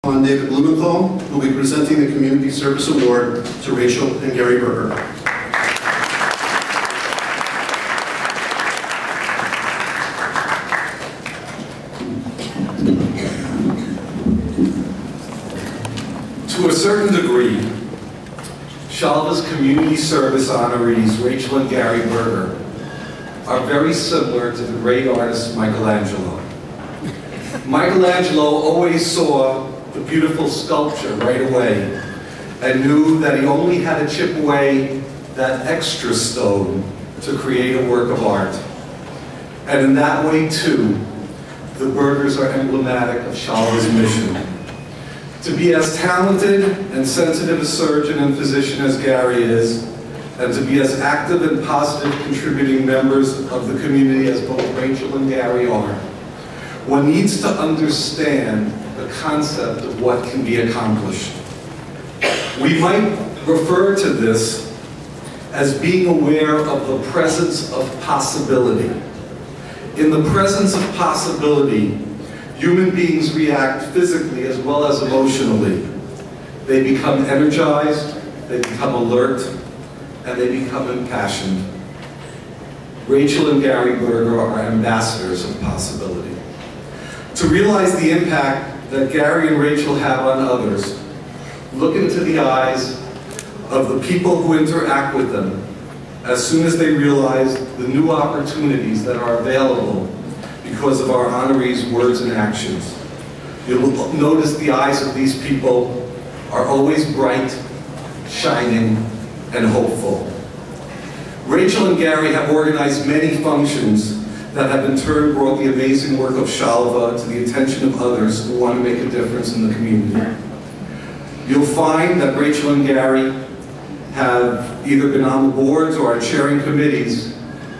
on David Blumenthal, who will be presenting the Community Service Award to Rachel and Gary Berger. To a certain degree, Shalva's community service honorees, Rachel and Gary Berger, are very similar to the great artist Michelangelo. Michelangelo always saw the beautiful sculpture right away and knew that he only had to chip away that extra stone to create a work of art. And in that way, too, the Bergers are emblematic of Shalva's mission. To be as talented and sensitive a surgeon and physician as Gary is, and to be as active and positive contributing members of the community as both Rachel and Gary are, one needs to understand the concept of what can be accomplished. We might refer to this as being aware of the presence of possibility. In the presence of possibility, human beings react physically as well as emotionally. They become energized, they become alert, and they become impassioned. Rachel and Gary Berger are ambassadors of possibility. To realize the impact that Gary and Rachel have on others, look into the eyes of the people who interact with them as soon as they realize the new opportunities that are available because of our honorees' words and actions. You'll notice the eyes of these people are always bright, shining, and hopeful. Rachel and Gary have organized many functions that have in turn brought the amazing work of Shalva to the attention of others who want to make a difference in the community. You'll find that Rachel and Gary have either been on the boards or are chairing committees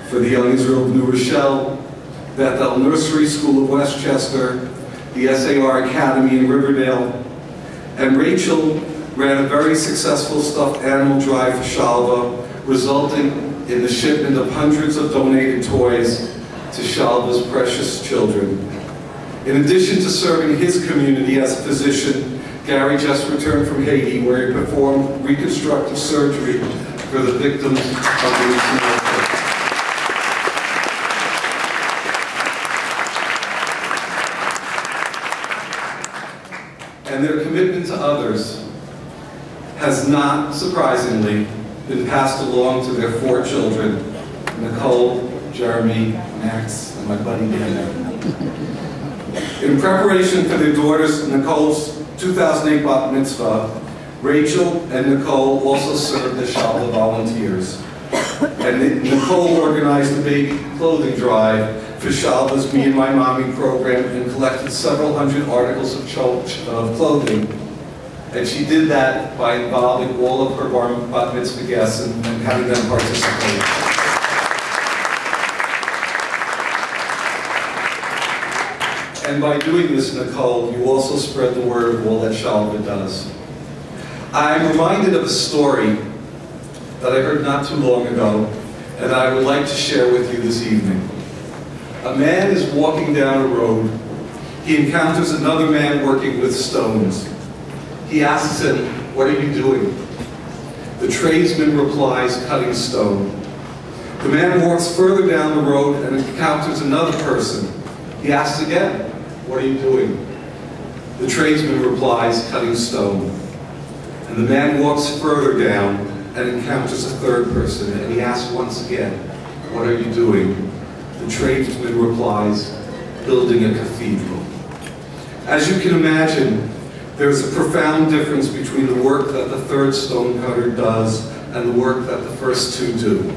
for the Young Israel of New Rochelle, Bethel Nursery School of Westchester, the SAR Academy in Riverdale, and Rachel ran a very successful stuffed animal drive for Shalva, resulting in the shipment of hundreds of donated toys to Shalva's precious children. In addition to serving his community as a physician, Gary just returned from Haiti, where he performed reconstructive surgery for the victims of the recent earthquake. And their commitment to others has not, surprisingly, been passed along to their 4 children, Nicole, Jeremy, Max, and my buddy Dan. In preparation for their daughters Nicole's 2008 bat mitzvah, Rachel and Nicole also served as Shalva volunteers. And Nicole organized a baby clothing drive for Shalva's Me and My Mommy program and collected several hundred articles of clothing. And she did that by involving all of her bat mitzvah guests and having them participate. And by doing this, Nicole, you also spread the word of all that Shalva does. I'm reminded of a story that I heard not too long ago, and I would like to share with you this evening. A man is walking down a road. He encounters another man working with stones. He asks him, "What are you doing?" The tradesman replies, "Cutting stone." The man walks further down the road and encounters another person. He asks again, "What are you doing?" The tradesman replies, "Cutting stone." And the man walks further down and encounters a third person, and he asks once again, "What are you doing?" The tradesman replies, "Building a cathedral." As you can imagine, there's a profound difference between the work that the third stonecutter does and the work that the first 2 do.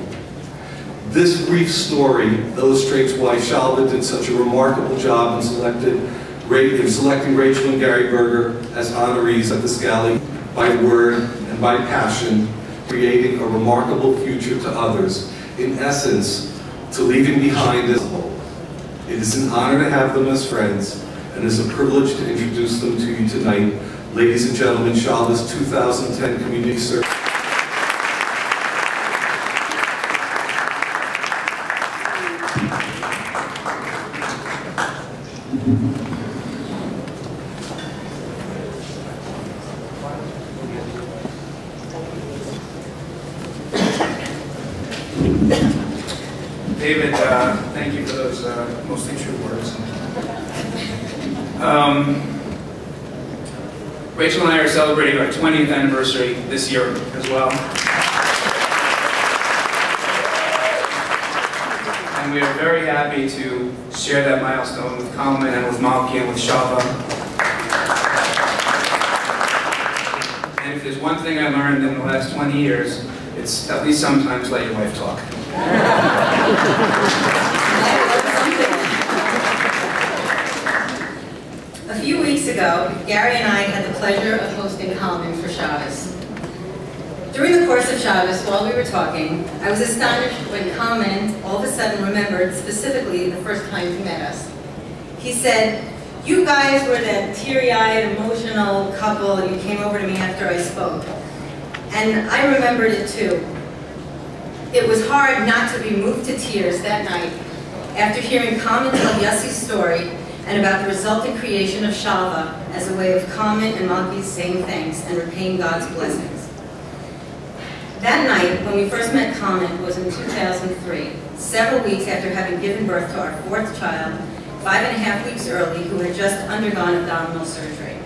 This brief story illustrates why Shalva did such a remarkable job in selecting Rachel and Gary Berger as honorees at this gala by word and by passion, creating a remarkable future to others. In essence, to leaving behind as a whole. It is an honor to have them as friends, and it is a privilege to introduce them to you tonight. Ladies and gentlemen, Shalva's 2010 Community Service. David, thank you for those mostly true words. Rachel and I are celebrating our 20th anniversary this year as well. And we are very happy to share that milestone with Kalman and with Malki and with Shalva. And if there's one thing I learned in the last 20 years, it's at least sometimes let your wife talk. A few weeks ago, Gary and I had the pleasure of hosting Kalman for Shabbos. During the course of Shabbos, while we were talking, I was astonished when Kalman all of a sudden remembered specifically the first time he met us. He said, "You guys were that teary-eyed, emotional couple, and you came over to me after I spoke." And I remembered it too. It was hard not to be moved to tears that night after hearing Kalman tell Yossi's story and about the resultant creation of shalva as a way of Kalman and Malki's saying thanks and repaying God's blessings. That night, when we first met Kalman, was in 2003, several weeks after having given birth to our fourth child, 5.5 weeks early, who had just undergone abdominal surgery.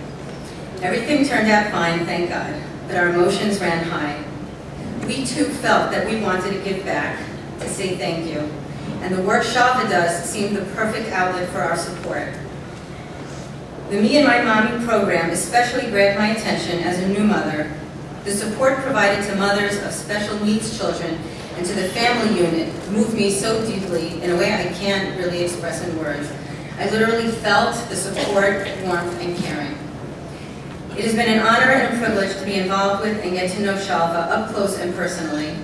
Everything turned out fine, thank God, but our emotions ran high. We too felt that we wanted to give back, to say thank you, and the work Shalva does seemed the perfect outlet for our support. The Me and My Mommy program especially grabbed my attention as a new mother. The support provided to mothers of special needs children and to the family unit moved me so deeply in a way I can't really express in words. I literally felt the support, warmth, and caring. It has been an honor and a privilege to be involved with and get to know Shalva up close and personally.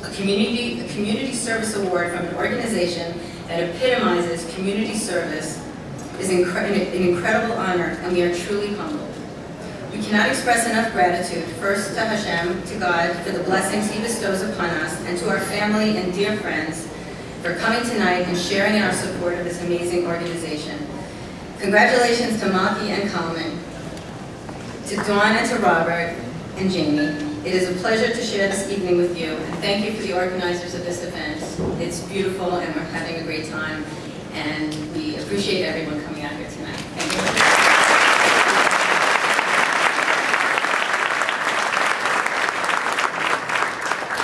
A community service award from an organization that epitomizes community service is an incredible honor, and we are truly humbled. We cannot express enough gratitude, first to Hashem, to God, for the blessings He bestows upon us, and to our family and dear friends for coming tonight and sharing in our support of this amazing organization. Congratulations to Malki and Kalman, to Dawn and to Robert and Jamie. It is a pleasure to share this evening with you, and thank you for the organizers of this event. It's beautiful, and we're having a great time, and we appreciate everyone coming out here tonight. Thank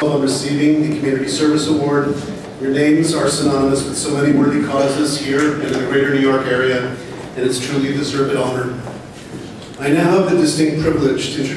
you. On receiving the Community Service Award. Your names are synonymous with so many worthy causes here and in the greater New York area, and it's truly a deserved honor. I now have the distinct privilege to introduce